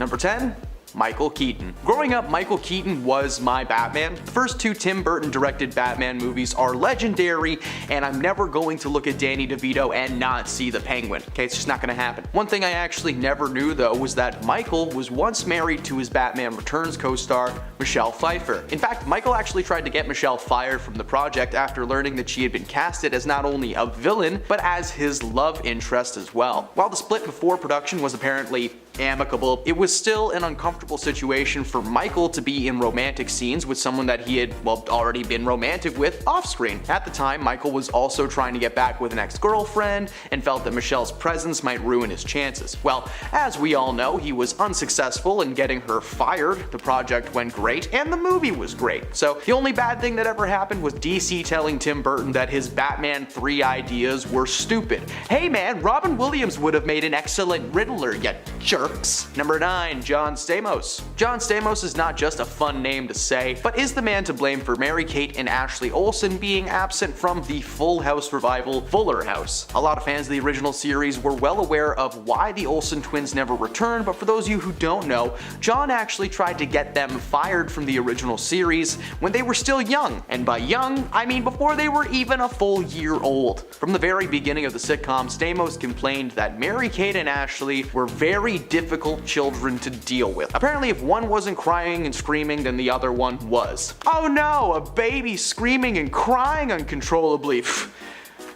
Number 10. Michael Keaton. Growing up, Michael Keaton was my Batman. The first two Tim Burton directed Batman movies are legendary, and I'm never going to look at Danny DeVito and not see the Penguin. Okay, it's just not gonna happen. One thing I actually never knew though was that Michael was once married to his Batman Returns co-star, Michele Pfeiffer. In fact, Michael actually tried to get Michele fired from the project after learning that she had been casted as not only a villain, but as his love interest as well. While the split before production was apparently amicable, it was still an uncomfortable situation for Michael to be in romantic scenes with someone that he had, well, already been romantic with off-screen. At the time, Michael was also trying to get back with an ex-girlfriend and felt that Michele's presence might ruin his chances. Well, as we all know, he was unsuccessful in getting her fired, the project went great, and the movie was great. So the only bad thing that ever happened was DC telling Tim Burton that his Batman 3 ideas were stupid. Hey man, Robin Williams would have made an excellent Riddler, you jerks. Number 9. John Stamos. John Stamos is not just a fun name to say, but is the man to blame for Mary-Kate and Ashley Olsen being absent from the Full House revival Fuller House. A lot of fans of the original series were well aware of why the Olsen twins never returned, but for those of you who don't know, John actually tried to get them fired from the original series when they were still young, and by young, I mean before they were even a full year old. From the very beginning of the sitcom, Stamos complained that Mary-Kate and Ashley were very difficult children to deal with. Apparently, if one wasn't crying and screaming, then the other one was. Oh no, a baby screaming and crying uncontrollably.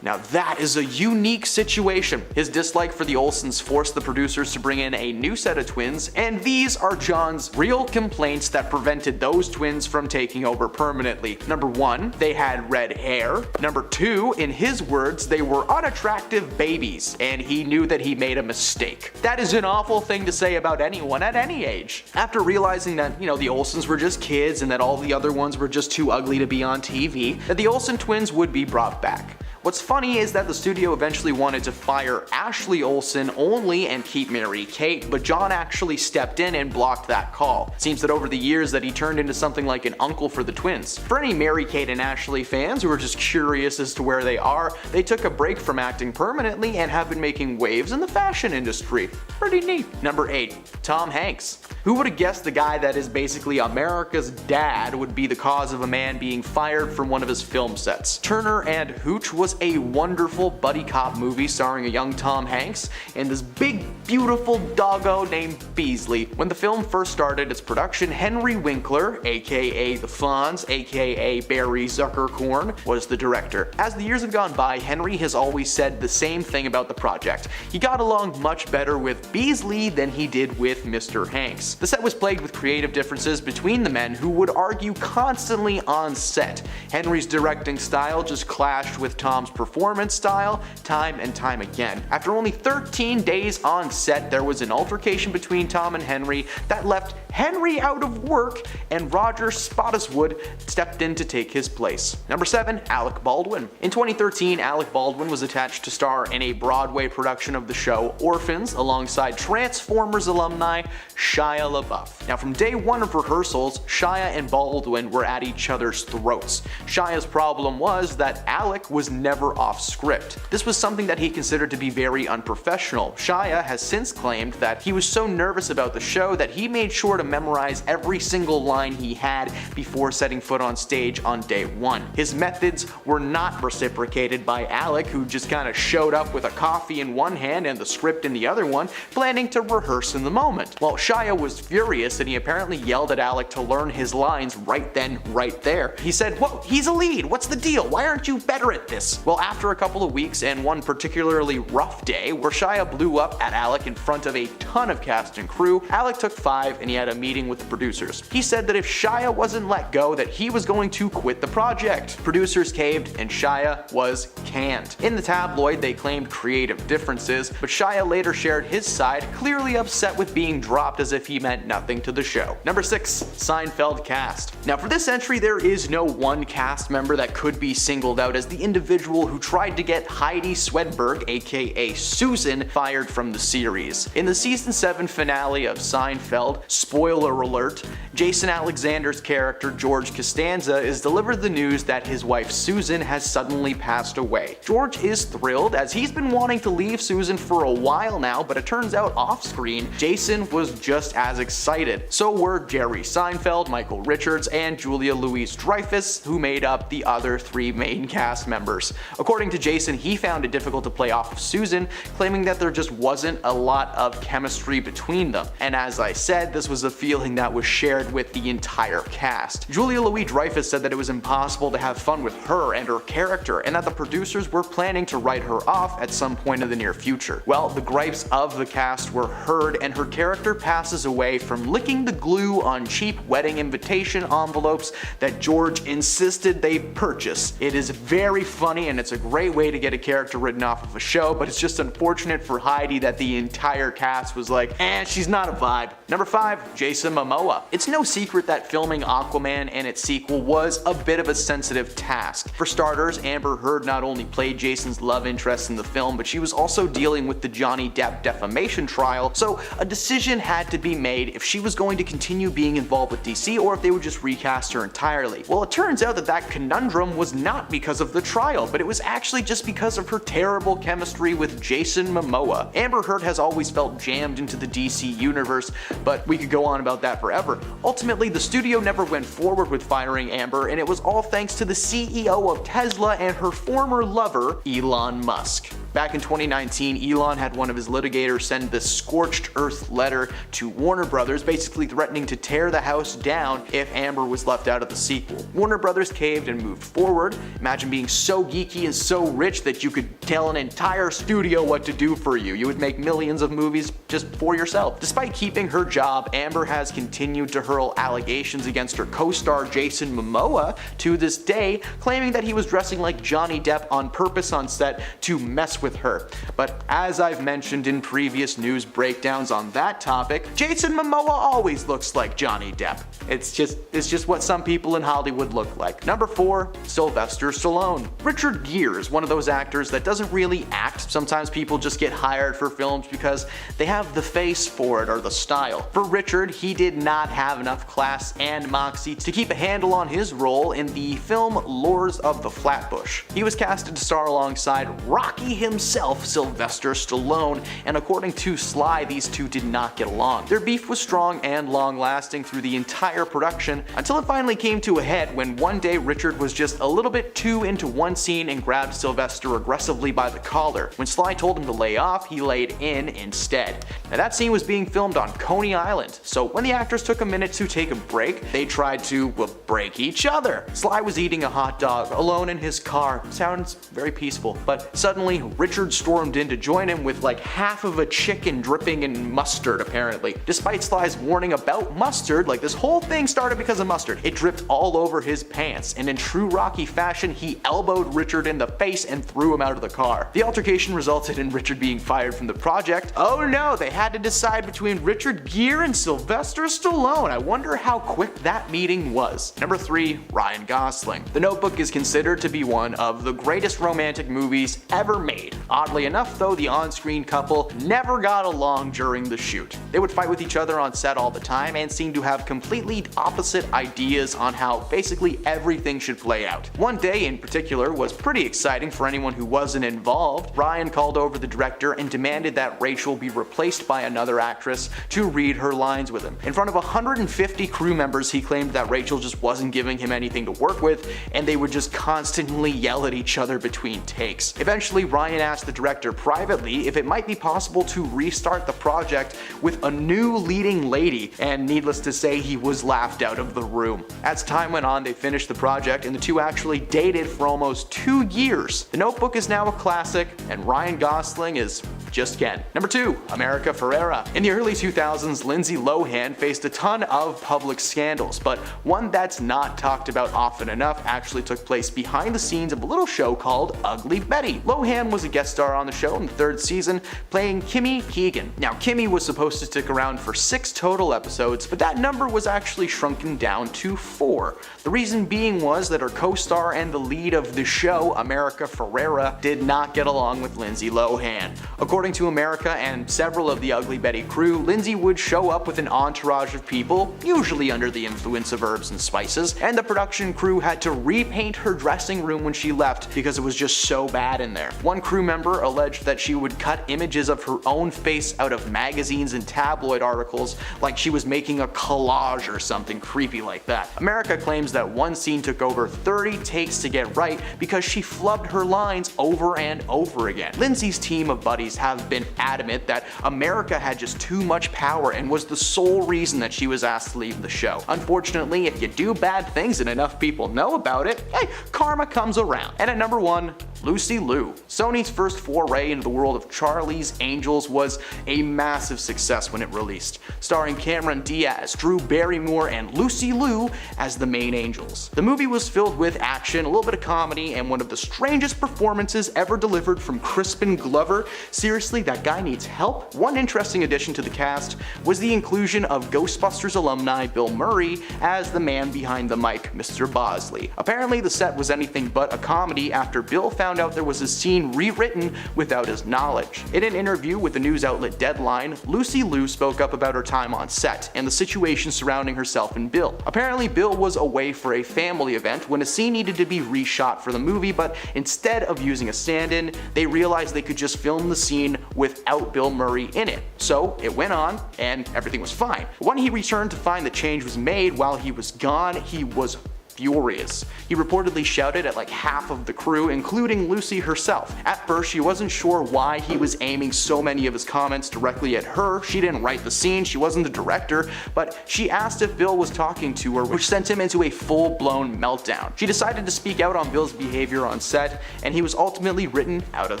Now that is a unique situation. His dislike for the Olsens forced the producers to bring in a new set of twins, and these are John's real complaints that prevented those twins from taking over permanently. Number 1, they had red hair. Number 2, in his words, they were unattractive babies, and he knew that he made a mistake. That is an awful thing to say about anyone at any age. After realizing that, the Olsens were just kids and that all the other ones were just too ugly to be on TV, that the Olsen twins would be brought back. What's funny is that the studio eventually wanted to fire Ashley Olsen only and keep Mary-Kate, but John actually stepped in and blocked that call. Seems that over the years that he turned into something like an uncle for the twins. For any Mary-Kate and Ashley fans who are just curious as to where they are, they took a break from acting permanently and have been making waves in the fashion industry. Pretty neat. Number 8. Tom Hanks. Who would have guessed the guy that is basically America's dad would be the cause of a man being fired from one of his film sets? Turner and Hooch was a wonderful buddy cop movie starring a young Tom Hanks and this big beautiful doggo named Beasley. When the film first started its production, Henry Winkler, aka the Fonz, aka Barry Zuckercorn, was the director. As the years have gone by, Henry has always said the same thing about the project. He got along much better with Beasley than he did with Mr. Hanks. The set was plagued with creative differences between the men who would argue constantly on set. Henry's directing style just clashed with Tom's performance style time and time again. After only 13 days on set, there was an altercation between Tom and Henry that left Henry out of work, and Roger Spottiswoode stepped in to take his place. Number 7. Alec Baldwin. In 2013, Alec Baldwin was attached to star in a Broadway production of the show Orphans alongside Transformers alumni Shia LaBeouf. Now from day one of rehearsals, Shia and Baldwin were at each other's throats. Shia's problem was that Alec was never off script. This was something that he considered to be very unprofessional. Shia has since claimed that he was so nervous about the show that he made sure to memorize every single line he had before setting foot on stage on day one. His methods were not reciprocated by Alec, who just kind of showed up with a coffee in one hand and the script in the other one, planning to rehearse in the moment. Well, Shia was furious and he apparently yelled at Alec to learn his lines right then, right there. He said, "Whoa, he's a lead, what's the deal? Why aren't you better at this?" Well, after a couple of weeks and one particularly rough day where Shia blew up at Alec in front of a ton of cast and crew, Alec took 5 and he had a meeting with the producers. He said that if Shia wasn't let go, that he was going to quit the project. Producers caved and Shia was canned. In the tabloid, they claimed creative differences, but Shia later shared his side, clearly upset with being dropped as if he meant nothing to the show. Number 6. Seinfeld cast. Now for this entry, there is no one cast member that could be singled out as the individual individual who tried to get Heidi Swedberg, aka Susan, fired from the series. In the season 7 finale of Seinfeld, spoiler alert, Jason Alexander's character George Costanza is delivered the news that his wife Susan has suddenly passed away. George is thrilled as he's been wanting to leave Susan for a while now, but it turns out off screen, Jason was just as excited. So were Jerry Seinfeld, Michael Richards, and Julia Louis-Dreyfus, who made up the other 3 main cast members. According to Jason, he found it difficult to play off of Susan, claiming that there just wasn't a lot of chemistry between them. And as I said, this was a feeling that was shared with the entire cast. Julia Louis-Dreyfus said that it was impossible to have fun with her and her character, and that the producers were planning to write her off at some point in the near future. Well, the gripes of the cast were heard, and her character passes away from licking the glue on cheap wedding invitation envelopes that George insisted they purchase. It is very funny, and it's a great way to get a character written off of a show, but it's just unfortunate for Heidi that the entire cast was like, she's not a vibe. Number 5, Jason Momoa. It's no secret that filming Aquaman and its sequel was a bit of a sensitive task. For starters, Amber Heard not only played Jason's love interest in the film, but she was also dealing with the Johnny Depp defamation trial, so a decision had to be made if she was going to continue being involved with DC or if they would just recast her entirely. Well, it turns out that that conundrum was not because of the trial, but it was actually just because of her terrible chemistry with Jason Momoa. Amber Heard has always felt jammed into the DC universe, but we could go on about that forever. Ultimately, the studio never went forward with firing Amber, and it was all thanks to the CEO of Tesla and her former lover, Elon Musk. Back in 2019, Elon had one of his litigators send this scorched earth letter to Warner Brothers, basically threatening to tear the house down if Amber was left out of the sequel. Warner Brothers caved and moved forward. Imagine being so geeky and so rich that you could tell an entire studio what to do for you. You would make millions of movies just for yourself. Despite keeping her job, Amber has continued to hurl allegations against her co-star Jason Momoa to this day, claiming that he was dressing like Johnny Depp on purpose on set to mess with her. But as I've mentioned in previous news breakdowns on that topic, Jason Momoa always looks like Johnny Depp. It's just what some people in Hollywood look like. Number 4, Sylvester Stallone. Richard Gere is one of those actors that doesn't really act. Sometimes people just get hired for films because they have the face for it or the style. For Richard, he did not have enough class and moxie to keep a handle on his role in the film Lords of the Flatbush. He was casted to star alongside Rocky himself, Sylvester Stallone, and according to Sly, these two did not get along. Their beef was strong and long-lasting through the entire production until it finally came to a head when one day Richard was just a little bit too into one scene and grabbed Sylvester aggressively by the collar. When Sly told him to lay off, he laid in instead. Now that scene was being filmed on Coney Island, so when the actors took a minute to take a break, they tried to, break each other. Sly was eating a hot dog alone in his car. Sounds very peaceful, but suddenly Richard stormed in to join him with like half of a chicken dripping in mustard apparently. Despite Sly's warning about mustard, like this whole thing started because of mustard. It dripped all over his pants, and in true Rocky fashion, he elbowed Richard in the face and threw him out of the car. The altercation resulted in Richard being fired from the project. Oh no, they had to decide between Richard Gere and Sylvester Stallone. I wonder how quick that meeting was. Number 3, Ryan Gosling. The Notebook is considered to be one of the greatest romantic movies ever made. Oddly enough though, the on-screen couple never got along during the shoot. They would fight with each other on set all the time and seemed to have completely opposite ideas on how basically everything should play out. One day in particular was pretty exciting for anyone who wasn't involved. Ryan called over the director and demanded that Rachel be replaced by another actress to read her lines with him. In front of 150 crew members, he claimed that Rachel just wasn't giving him anything to work with, and they would just constantly yell at each other between takes. Eventually, Ryan asked the director privately if it might be possible to restart the project with a new leading lady, and needless to say, he was laughed out of the room. As time went on, they finished the project, and the two actually dated for almost 2 years. The Notebook is now a classic, and Ryan Gosling is just can. Number 2, America Ferrera. In the early 2000s, Lindsay Lohan faced a ton of public scandals, but one that's not talked about often enough actually took place behind the scenes of a little show called Ugly Betty. Lohan was a guest star on the show in the 3rd season, playing Kimmy Keegan. Now, Kimmy was supposed to stick around for 6 total episodes, but that number was actually shrunken down to 4. The reason being was that her co-star and the lead of the show, America Ferrera, did not get along with Lindsay Lohan. According to America and several of the Ugly Betty crew, Lindsay would show up with an entourage of people, usually under the influence of herbs and spices, and the production crew had to repaint her dressing room when she left because it was just so bad in there. One crew member alleged that she would cut images of her own face out of magazines and tabloid articles like she was making a collage or something creepy like that. America claims that one scene took over 30 takes to get right because she flubbed her lines over and over again. Lindsay's team of buddies have been adamant that America had just too much power and was the sole reason that she was asked to leave the show. Unfortunately, if you do bad things and enough people know about it, hey, karma comes around. And at number 1, Lucy Liu. Sony's first foray into the world of Charlie's Angels was a massive success when it released, starring Cameron Diaz, Drew Barrymore, and Lucy Liu as the main angels. The movie was filled with action, a little bit of comedy, and one of the strangest performances ever delivered from Crispin Glover. Seriously, that guy needs help. One interesting addition to the cast was the inclusion of Ghostbusters alumni Bill Murray as the man behind the mic, Mr. Bosley. Apparently, the set was anything but a comedy after Bill found out there was a scene rewritten without his knowledge. In an interview with the news outlet Deadline, Lucy Liu spoke up about her time on set and the situation surrounding herself and Bill. Apparently, Bill was away for a family event when a scene needed to be reshot for the movie, but instead of using a stand-in, they realized they could just film the scene without Bill Murray in it. So it went on, and everything was fine. When he returned to find the change was made while he was gone, he was furious. He reportedly shouted at like half of the crew, including Lucy herself. At first, she wasn't sure why he was aiming so many of his comments directly at her. She didn't write the scene, she wasn't the director, but she asked if Bill was talking to her, which sent him into a full-blown meltdown. She decided to speak out on Bill's behavior on set, and he was ultimately written out of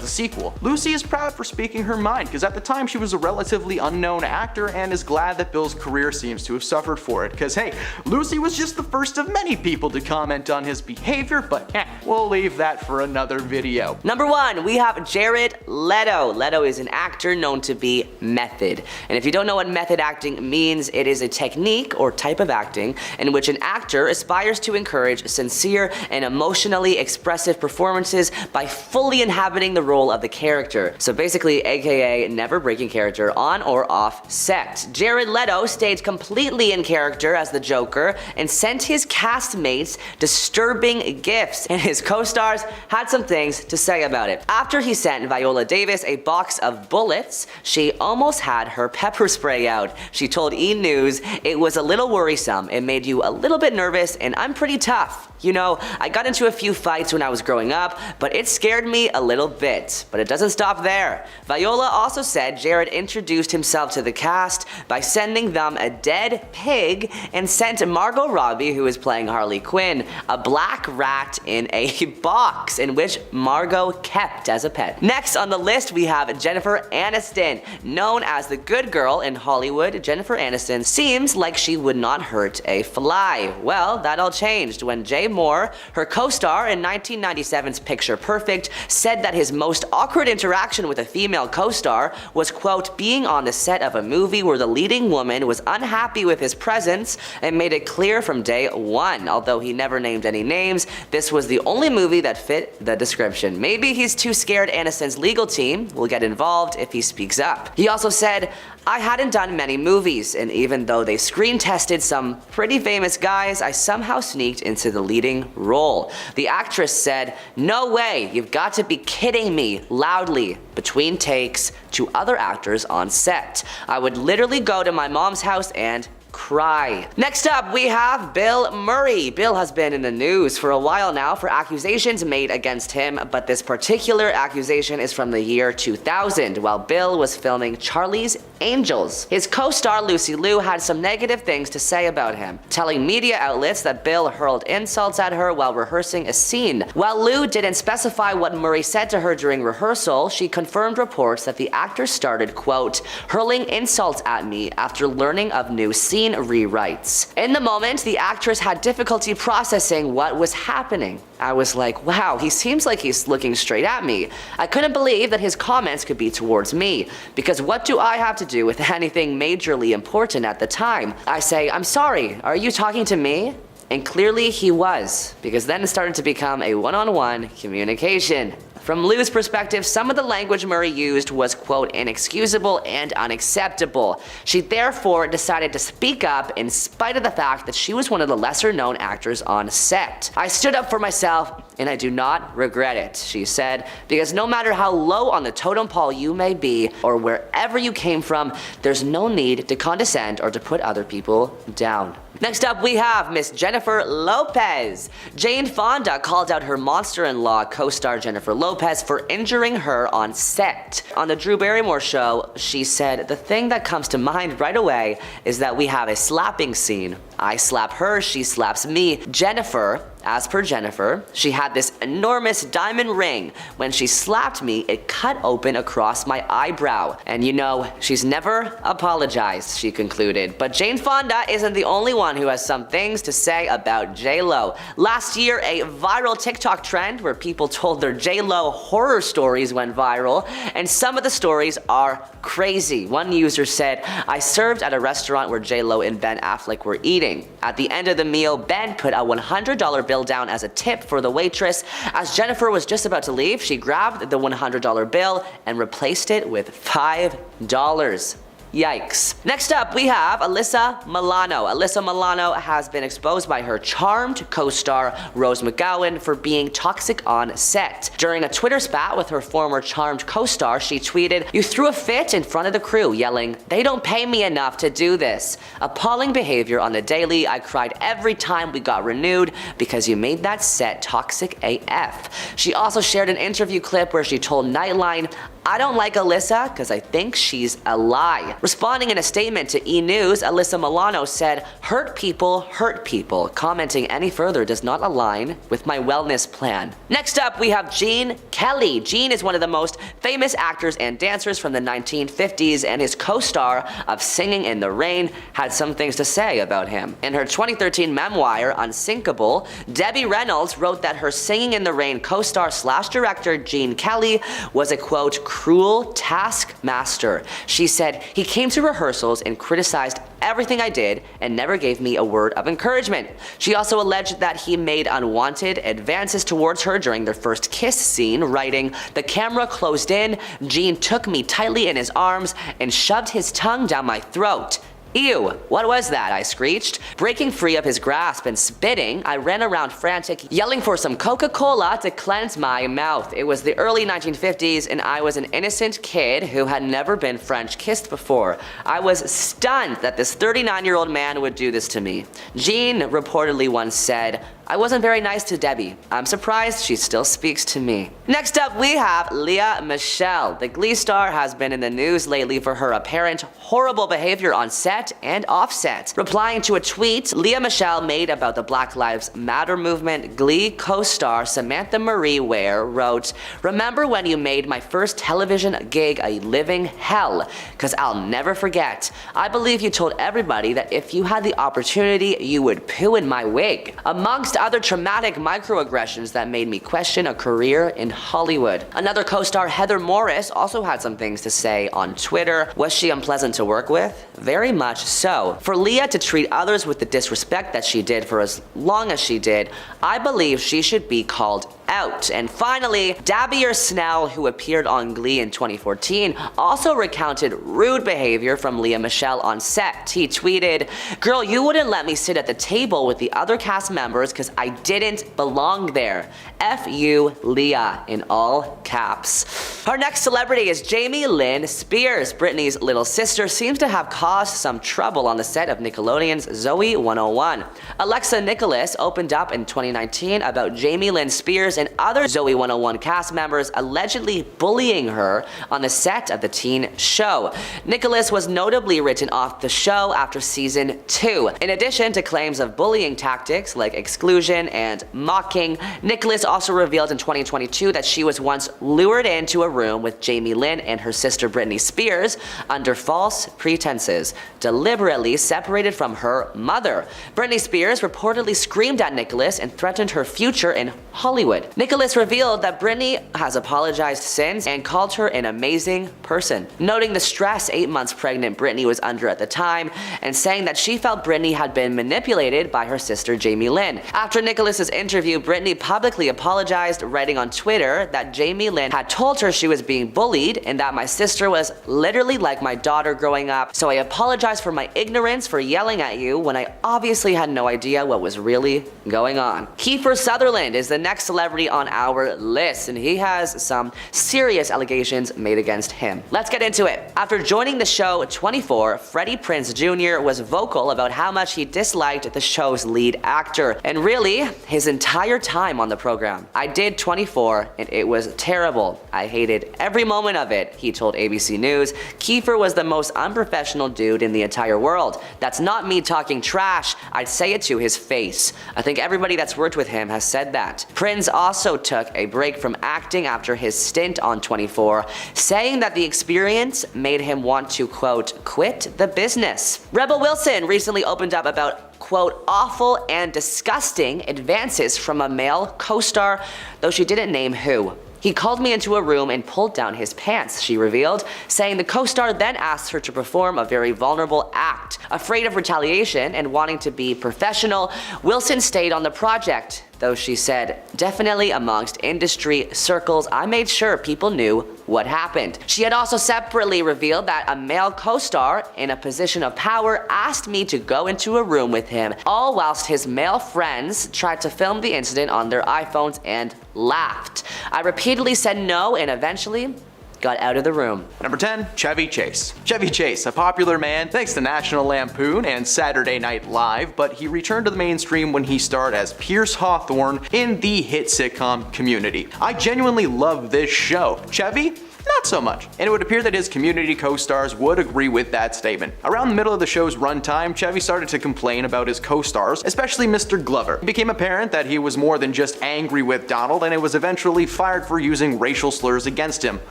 the sequel. Lucy is proud for speaking her mind, because at the time she was a relatively unknown actor and is glad that Bill's career seems to have suffered for it, because hey, Lucy was just the first of many people to comment on his behavior, but we'll leave that for another video. Number 1, we have Jared Leto. Leto is an actor known to be method. And if you don't know what method acting means, it is a technique or type of acting in which an actor aspires to encourage sincere and emotionally expressive performances by fully inhabiting the role of the character. So basically, aka never breaking character on or off set. Jared Leto stayed completely in character as the Joker and sent his castmates disturbing gifts, and his co-stars had some things to say about it. After he sent Viola Davis a box of bullets, she almost had her pepper spray out. She told E! News, "It was a little worrisome, it made you a little bit nervous, and I'm pretty tough. You know, I got into a few fights when I was growing up, but it scared me a little bit." But it doesn't stop there. Viola also said Jared introduced himself to the cast by sending them a dead pig and sent Margot Robbie, who is playing Harley Quinn, a black rat in a box in which Margot kept as a pet. Next on the list, we have Jennifer Aniston. Known as the good girl in Hollywood, Jennifer Aniston seems like she would not hurt a fly. Well, that all changed when Jay Moore, her co-star in 1997's Picture Perfect, said that his most awkward interaction with a female co-star was, quote, being on the set of a movie where the leading woman was unhappy with his presence and made it clear from day one. Although he never named any names, this was the only movie that fit the description. Maybe he's too scared Aniston's legal team will get involved if he speaks up. He also said, "I hadn't done many movies, and even though they screen tested some pretty famous guys, I somehow sneaked into the leading role." The actress said, "No way, you've got to be kidding me," loudly between takes to other actors on set. "I would literally go to my mom's house and cry. Next up, we have Bill Murray. Bill has been in the news for a while now for accusations made against him, but this particular accusation is from the year 2000, while Bill was filming Charlie's Angels. His co-star Lucy Liu had some negative things to say about him, telling media outlets that Bill hurled insults at her while rehearsing a scene. While Liu didn't specify what Murray said to her during rehearsal, she confirmed reports that the actor started, quote, hurling insults at me after learning of new scene rewrites. In the moment, the actress had difficulty processing what was happening. I was like, wow, he seems like he's looking straight at me. I couldn't believe that his comments could be towards me, because what do I have to do with anything majorly important at the time? I say, I'm sorry, are you talking to me? And clearly he was, because then it started to become a one-on-one communication. From Liu's perspective, some of the language Murray used was, quote, inexcusable and unacceptable. She therefore decided to speak up in spite of the fact that she was one of the lesser-known actors on set. I stood up for myself, and I do not regret it, she said, because no matter how low on the totem pole you may be, or wherever you came from, there's no need to condescend or to put other people down. Next up, we have Miss Jennifer Lopez. Jane Fonda called out her monster-in-law co-star Jennifer Lopez for injuring her on set. On the Drew Barrymore show, she said, the thing that comes to mind right away is that we have a slapping scene. I slap her, she slaps me. Jennifer, as per Jennifer, she had this enormous diamond ring. When she slapped me, it cut open across my eyebrow. And you know, she's never apologized, she concluded. But Jane Fonda isn't the only one who has some things to say about J-Lo. Last year, a viral TikTok trend where people told their J-Lo horror stories went viral, and some of the stories are crazy. One user said, I served at a restaurant where J-Lo and Ben Affleck were eating. At the end of the meal, Ben put a $100 bill down as a tip for the waitress. As Jennifer was just about to leave, she grabbed the $100 bill and replaced it with $5. Yikes. Next up, we have Alyssa Milano. Alyssa Milano has been exposed by her charmed co-star Rose McGowan for being toxic on set. During a Twitter spat with her former charmed co-star, she tweeted, "You threw a fit in front of the crew, yelling, 'They don't pay me enough to do this.' Appalling behavior on the daily. I cried every time we got renewed because you made that set toxic AF." She also shared an interview clip where she told Nightline, "I don't like Alyssa because I think she's a lie." Responding in a statement to E! News, Alyssa Milano said, hurt people, commenting any further does not align with my wellness plan. Next up, we have Gene Kelly. Gene is one of the most famous actors and dancers from the 1950s, and his co-star of Singing in the Rain had some things to say about him. In her 2013 memoir, Unsinkable, Debbie Reynolds wrote that her Singing in the Rain co-star / director Gene Kelly was a, quote, cruel taskmaster. She said, he came to rehearsals and criticized everything I did and never gave me a word of encouragement. She also alleged that he made unwanted advances towards her during their first kiss scene, writing, "The camera closed in, Gene took me tightly in his arms and shoved his tongue down my throat. Ew, what was that?" I screeched. Breaking free of his grasp and spitting, I ran around frantic, yelling for some Coca-Cola to cleanse my mouth. It was the early 1950s and I was an innocent kid who had never been French kissed before. I was stunned that this 39-year-old man would do this to me. Gene reportedly once said, "I wasn't very nice to Debbie. I'm surprised she still speaks to me." Next up, we have Lea Michele. The Glee star has been in the news lately for her apparent horrible behavior on set and offset. Replying to a tweet Lea Michele made about the Black Lives Matter movement, Glee co-star Samantha Marie Ware wrote, "Remember when you made my first television gig a living hell? Cause I'll never forget. I believe you told everybody that if you had the opportunity, you would poo in my wig. Amongst other traumatic microaggressions that made me question a career in Hollywood." Another co-star, Heather Morris, also had some things to say on Twitter. Was she unpleasant to work with? Very much so. For Lea to treat others with the disrespect that she did for as long as she did, I believe she should be called out. And finally, Dabbier Snell, who appeared on Glee in 2014, also recounted rude behavior from Lea Michele on set. He tweeted, "Girl, you wouldn't let me sit at the table with the other cast members because I didn't belong there. F you, Lea," in all caps. Our next celebrity is Jamie Lynn Spears. Britney's little sister seems to have caused some trouble on the set of Nickelodeon's Zoey 101. Alexa Nicholas opened up in 2019 about Jamie Lynn Spears and other Zoey 101 cast members allegedly bullying her on the set of the teen show. Nicholas was notably written off the show after season 2. In addition to claims of bullying tactics like exclusion and mocking, Nicholas also revealed in 2022 that she was once lured into a room with Jamie Lynn and her sister Britney Spears under false pretenses, deliberately separated from her mother. Britney Spears reportedly screamed at Nicholas and threatened her future in Hollywood. Nicholas revealed that Britney has apologized since and called her an amazing person, noting the stress 8 months pregnant Britney was under at the time and saying that she felt Britney had been manipulated by her sister Jamie Lynn. After Nicholas's interview, Britney publicly apologized, writing on Twitter that Jamie Lynn had told her she was being bullied and that my sister was literally like my daughter growing up, so I apologize for my ignorance for yelling at you when I obviously had no idea what was really going on. Kiefer Sutherland is the next celebrity on our list, and he has some serious allegations made against him. Let's get into it. After joining the show 24, Freddie Prinze Jr. was vocal about how much he disliked the show's lead actor, and really, his entire time on the program. "I did 24, and it was terrible. I hated every moment of it," he told ABC News. "Kiefer was the most unprofessional dude in the entire world. That's not me talking trash. I'd say it to his face. I think everybody that's worked with him has said that." Prinze also took a break from acting after his stint on 24, saying that the experience made him want to, quote, quit the business. Rebel Wilson recently opened up about, quote, awful and disgusting advances from a male co-star, though she didn't name who. "He called me into a room and pulled down his pants," she revealed, saying the co-star then asked her to perform a very vulnerable act. Afraid of retaliation and wanting to be professional, Wilson stayed on the project, though she said, "Definitely amongst industry circles, I made sure people knew what happened." She had also separately revealed that a male co-star in a position of power asked me to go into a room with him, all whilst his male friends tried to film the incident on their iPhones and laughed. "I repeatedly said no and eventually got out of the room." Number 10, Chevy Chase. Chevy Chase, a popular man thanks to National Lampoon and Saturday Night Live, but he returned to the mainstream when he starred as Pierce Hawthorne in the hit sitcom Community. I genuinely love this show. Chevy? Not so much. And it would appear that his Community co-stars would agree with that statement. Around the middle of the show's runtime, Chevy started to complain about his co-stars, especially Mr. Glover. It became apparent that he was more than just angry with Donald, and it was eventually fired for using racial slurs against him.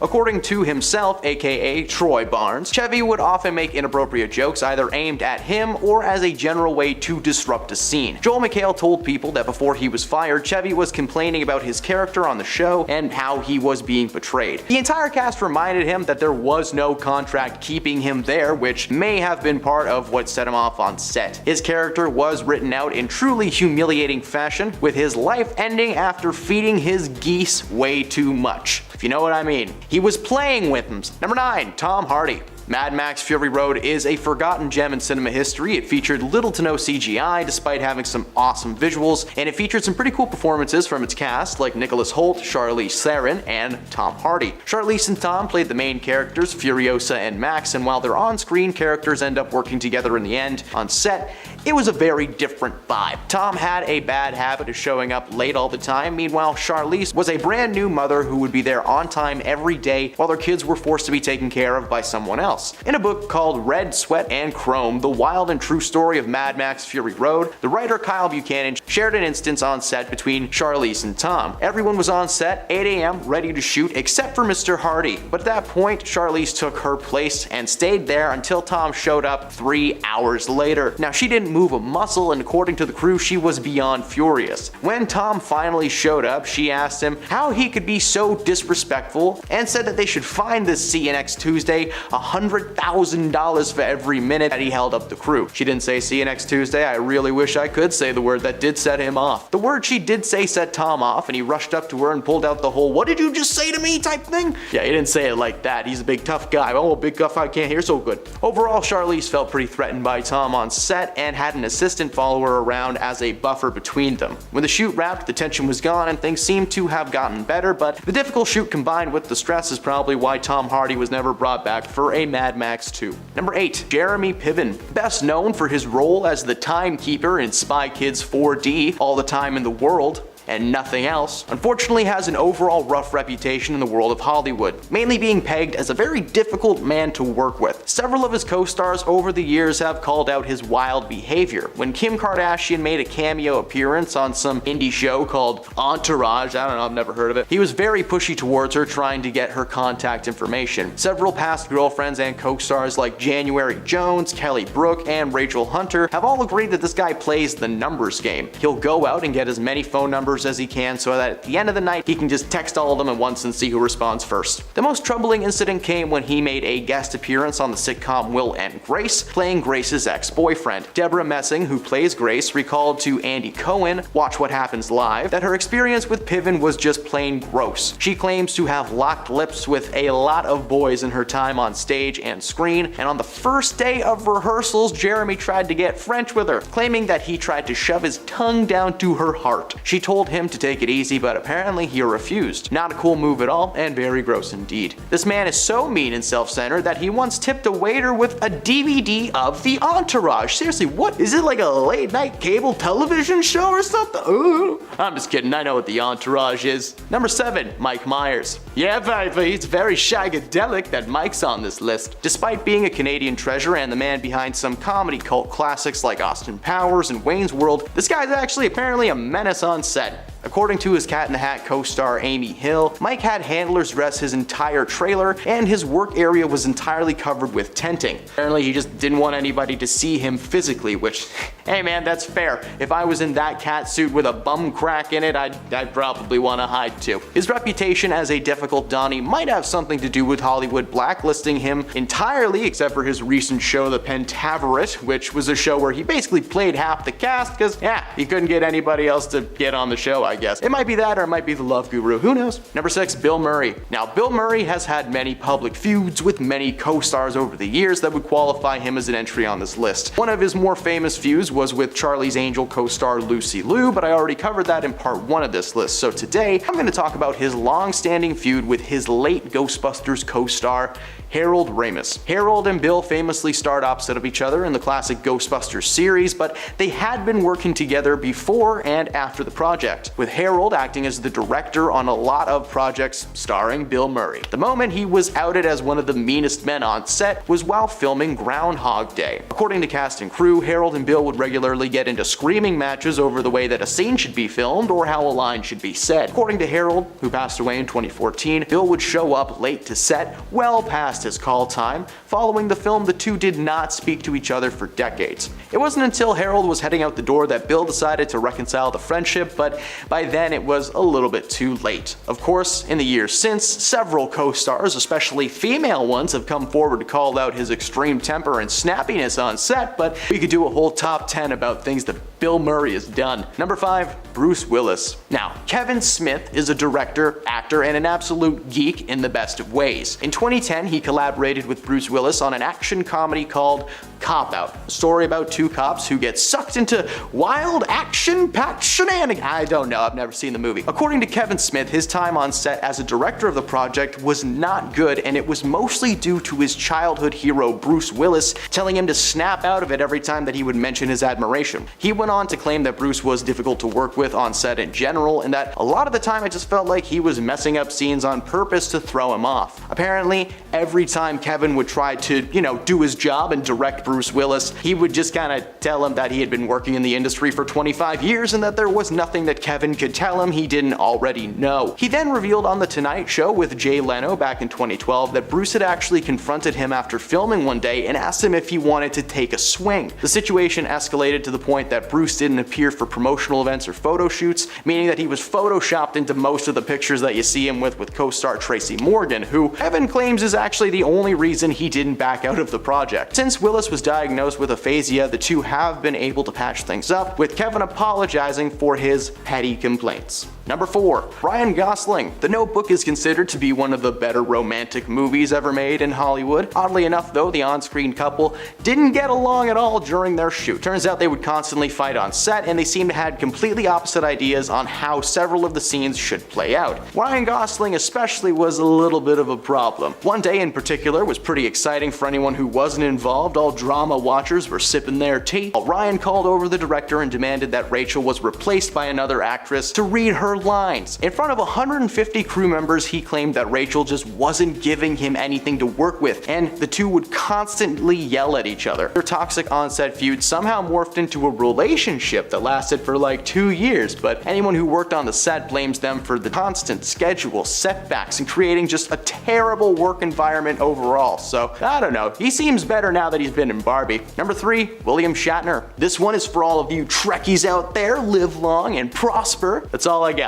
According to himself, aka Troy Barnes, Chevy would often make inappropriate jokes either aimed at him or as a general way to disrupt a scene. Joel McHale told People that before he was fired, Chevy was complaining about his character on the show and how he was being portrayed. The entire cast reminded him that there was no contract keeping him there, which may have been part of what set him off on set. His character was written out in truly humiliating fashion, with his life ending after feeding his geese way too much, if you know what I mean. He was playing with them. Number 9, Tom Hardy. Mad Max Fury Road is a forgotten gem in cinema history. It featured little to no CGI despite having some awesome visuals, and it featured some pretty cool performances from its cast like Nicholas Hoult, Charlize Theron, and Tom Hardy. Charlize and Tom played the main characters, Furiosa and Max, and while their on-screen characters end up working together in the end, on set, it was a very different vibe. Tom had a bad habit of showing up late all the time. Meanwhile, Charlize was a brand new mother who would be there on time every day while their kids were forced to be taken care of by someone else. In a book called Red, Sweat, and Chrome, The Wild and True Story of Mad Max Fury Road, the writer Kyle Buchanan shared an instance on set between Charlize and Tom. Everyone was on set, 8 a.m., ready to shoot, except for Mr. Hardy. But at that point, Charlize took her place and stayed there until Tom showed up 3 hours later. Now, she didn't didn't move a muscle, and according to the crew, she was beyond furious. When Tom finally showed up, she asked him how he could be so disrespectful and said that they should fine this See You Next Tuesday $100,000 for every minute that he held up the crew. She didn't say see you next Tuesday. I really wish I could say the word that did set him off. The word she did say set Tom off, and he rushed up to her and pulled out the whole "what did you just say to me" type thing. Yeah, he didn't say it like that. He's a big tough guy. Oh, big tough I can't hear so good. Overall, Charlize felt pretty threatened by Tom on set and had an assistant follow her around as a buffer between them. When the shoot wrapped, the tension was gone and things seemed to have gotten better, but the difficult shoot combined with the stress is probably why Tom Hardy was never brought back for a Mad Max 2. Number 8. Jeremy Piven. Best known for his role as the timekeeper in Spy Kids 4D, All the Time in the World and Nothing Else, unfortunately has an overall rough reputation in the world of Hollywood, mainly being pegged as a very difficult man to work with. Several of his co-stars over the years have called out his wild behavior. When Kim Kardashian made a cameo appearance on some indie show called Entourage, I don't know, I've never heard of it, he was very pushy towards her, trying to get her contact information. Several past girlfriends and co-stars like January Jones, Kelly Brook, and Rachel Hunter have all agreed that this guy plays the numbers game. He'll go out and get as many phone numbers as he can so that at the end of the night he can just text all of them at once and see who responds first. The most troubling incident came when he made a guest appearance on the sitcom Will and Grace, playing Grace's ex-boyfriend. Deborah Messing, who plays Grace, recalled to Andy Cohen, Watch What Happens Live, that her experience with Piven was just plain gross. She claims to have locked lips with a lot of boys in her time on stage and screen, and on the first day of rehearsals, Jeremy tried to get French with her, claiming that he tried to shove his tongue down to her heart. She told him to take it easy, but apparently he refused. Not a cool move at all, and very gross indeed. This man is so mean and self-centered that he once tipped a waiter with a DVD of The Entourage. Seriously, what? Is it like a late night cable television show or something? Ooh. I'm just kidding, I know what The Entourage is. Number 7, Mike Myers. Yeah, baby, it's very shagadelic that Mike's on this list. Despite being a Canadian treasure and the man behind some comedy cult classics like Austin Powers and Wayne's World, this guy's actually apparently a menace on set. According to his Cat in the Hat co-star Amy Hill, Mike had handlers dress his entire trailer, and his work area was entirely covered with tenting. Apparently he just didn't want anybody to see him physically, which, hey man, that's fair. If I was in that cat suit with a bum crack in it, I'd probably want to hide too. His reputation as a difficult Donnie might have something to do with Hollywood blacklisting him entirely, except for his recent show The Pentaverate, which was a show where he basically played half the cast because, yeah, he couldn't get anybody else to get on the show, I guess. It might be that, or it might be the love guru, who knows? Number 6, Bill Murray. Now, Bill Murray has had many public feuds with many co-stars over the years that would qualify him as an entry on this list. One of his more famous feuds was with Charlie's Angel co-star Lucy Liu, but I already covered that in part 1 of this list, so today I'm going to talk about his long-standing feud with his late Ghostbusters co-star Harold Ramis. Harold and Bill famously starred opposite of each other in the classic Ghostbusters series, but they had been working together before and after the project, with Harold acting as the director on a lot of projects starring Bill Murray. The moment he was outed as one of the meanest men on set was while filming Groundhog Day. According to cast and crew, Harold and Bill would regularly get into screaming matches over the way that a scene should be filmed or how a line should be said. According to Harold, who passed away in 2014, Bill would show up late to set, well past his call time. Following the film, the two did not speak to each other for decades. It wasn't until Harold was heading out the door that Bill decided to reconcile the friendship, but by then it was a little bit too late. Of course, in the years since, several co-stars, especially female ones, have come forward to call out his extreme temper and snappiness on set, but we could do a whole top 10 about things that Bill Murray has done. Number 5, Bruce Willis. Now, Kevin Smith is a director, actor, and an absolute geek in the best of ways. In 2010, he collaborated with Bruce Willis on an action comedy called Cop Out, a story about two cops who get sucked into wild action-packed shenanigans. I don't know, I've never seen the movie. According to Kevin Smith, his time on set as a director of the project was not good, and it was mostly due to his childhood hero Bruce Willis telling him to snap out of it every time that he would mention his admiration. He went on to claim that Bruce was difficult to work with on set in general, and that a lot of the time it just felt like he was messing up scenes on purpose to throw him off. Apparently, every every time Kevin would try to, do his job and direct Bruce Willis, he would just kind of tell him that he had been working in the industry for 25 years and that there was nothing that Kevin could tell him he didn't already know. He then revealed on The Tonight Show with Jay Leno back in 2012 that Bruce had actually confronted him after filming one day and asked him if he wanted to take a swing. The situation escalated to the point that Bruce didn't appear for promotional events or photo shoots, meaning that he was photoshopped into most of the pictures that you see him with co-star Tracy Morgan, who Kevin claims is actually the only reason he didn't back out of the project. Since Willis was diagnosed with aphasia, the two have been able to patch things up, with Kevin apologizing for his petty complaints. Number 4. Ryan Gosling. The Notebook is considered to be one of the better romantic movies ever made in Hollywood. Oddly enough though, the on-screen couple didn't get along at all during their shoot. Turns out they would constantly fight on set, and they seemed to have completely opposite ideas on how several of the scenes should play out. Ryan Gosling especially was a little bit of a problem. One day in particular was pretty exciting for anyone who wasn't involved. All drama watchers were sipping their tea. Ryan called over the director and demanded that Rachel was replaced by another actress to read her lines. In front of 150 crew members, he claimed that Rachel just wasn't giving him anything to work with, and the two would constantly yell at each other. Their toxic on-set feud somehow morphed into a relationship that lasted for like 2 years, but anyone who worked on the set blames them for the constant schedule, setbacks, and creating just a terrible work environment overall. So, I don't know. He seems better now that he's been in Barbie. Number 3, William Shatner. This one is for all of you Trekkies out there. Live long and prosper. That's all I got.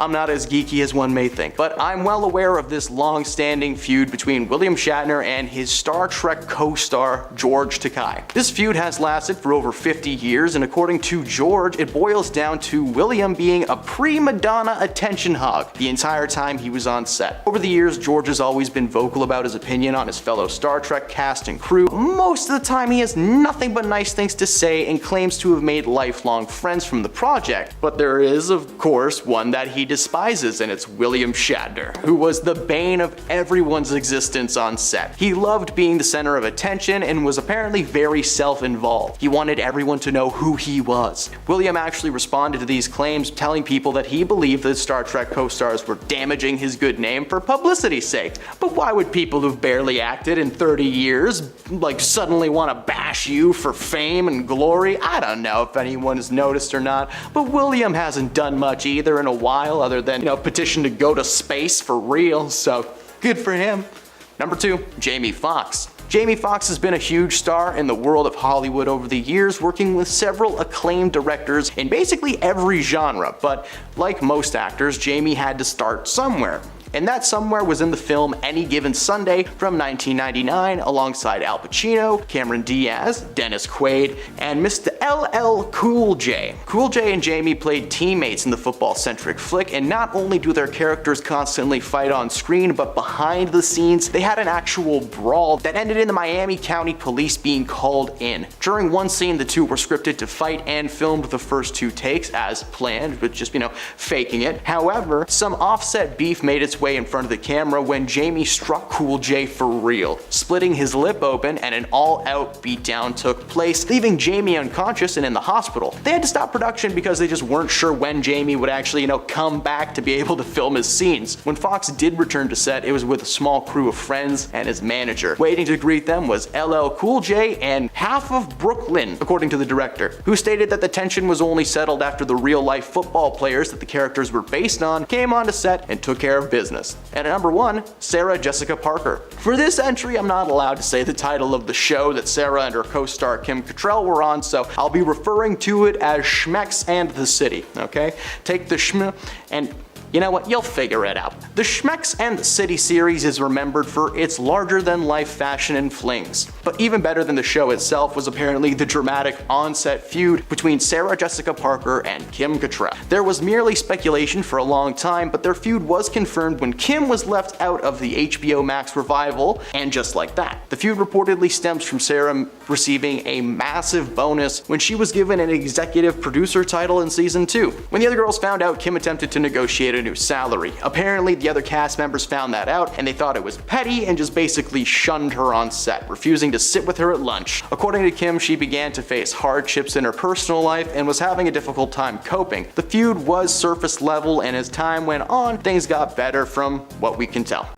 I'm not as geeky as one may think, but I'm well aware of this long-standing feud between William Shatner and his Star Trek co-star George Takei. This feud has lasted for over 50 years, and according to George, it boils down to William being a prima donna attention hog the entire time he was on set. Over the years, George has always been vocal about his opinion on his fellow Star Trek cast and crew. Most of the time, he has nothing but nice things to say and claims to have made lifelong friends from the project. But there is, of course, one that he despises, and it's William Shatner, who was the bane of everyone's existence on set. He loved being the center of attention and was apparently very self-involved. He wanted everyone to know who he was. William actually responded to these claims, telling people that he believed that Star Trek co-stars were damaging his good name for publicity's sake. But why would people who've barely acted in 30 years suddenly want to bash you for fame and glory? I don't know if anyone has noticed or not, but William hasn't done much either in a while, other than, petition to go to space for real, so good for him. Number 2, Jamie Foxx. Jamie Foxx has been a huge star in the world of Hollywood over the years, working with several acclaimed directors in basically every genre, but like most actors, Jamie had to start somewhere. And that somewhere was in the film Any Given Sunday from 1999, alongside Al Pacino, Cameron Diaz, Dennis Quaid, and Mr. LL Cool J. Cool J and Jamie played teammates in the football-centric flick, and not only do their characters constantly fight on screen, but behind the scenes, they had an actual brawl that ended in the Miami County Police being called in. During one scene, the two were scripted to fight and filmed the first 2 takes as planned, but just, faking it. However, some offset beef made its way in front of the camera when Jamie struck Cool J for real, splitting his lip open, and an all-out beatdown took place, leaving Jamie unconscious and in the hospital. They had to stop production because they just weren't sure when Jamie would actually, come back to be able to film his scenes. When Fox did return to set, it was with a small crew of friends and his manager. Waiting to greet them was LL Cool J and half of Brooklyn, according to the director, who stated that the tension was only settled after the real-life football players that the characters were based on came onto set and took care of business. And at number 1, Sarah Jessica Parker. For this entry, I'm not allowed to say the title of the show that Sarah and her co-star Kim Cattrall were on, so I'll be referring to it as Schmecks and the City, okay? Take the Schm and you know what? You'll figure it out. The Schmecks and the City series is remembered for its larger-than-life fashion and flings. But even better than the show itself was apparently the dramatic on-set feud between Sarah Jessica Parker and Kim Cattrall. There was merely speculation for a long time, but their feud was confirmed when Kim was left out of the HBO Max revival, and just like that. The feud reportedly stems from Sarah receiving a massive bonus when she was given an executive producer title in season 2. When the other girls found out, Kim attempted to negotiate a new salary. Apparently, the other cast members found that out, and they thought it was petty and just basically shunned her on set, refusing to sit with her at lunch. According to Kim, she began to face hardships in her personal life and was having a difficult time coping. The feud was surface level, and as time went on, things got better from what we can tell.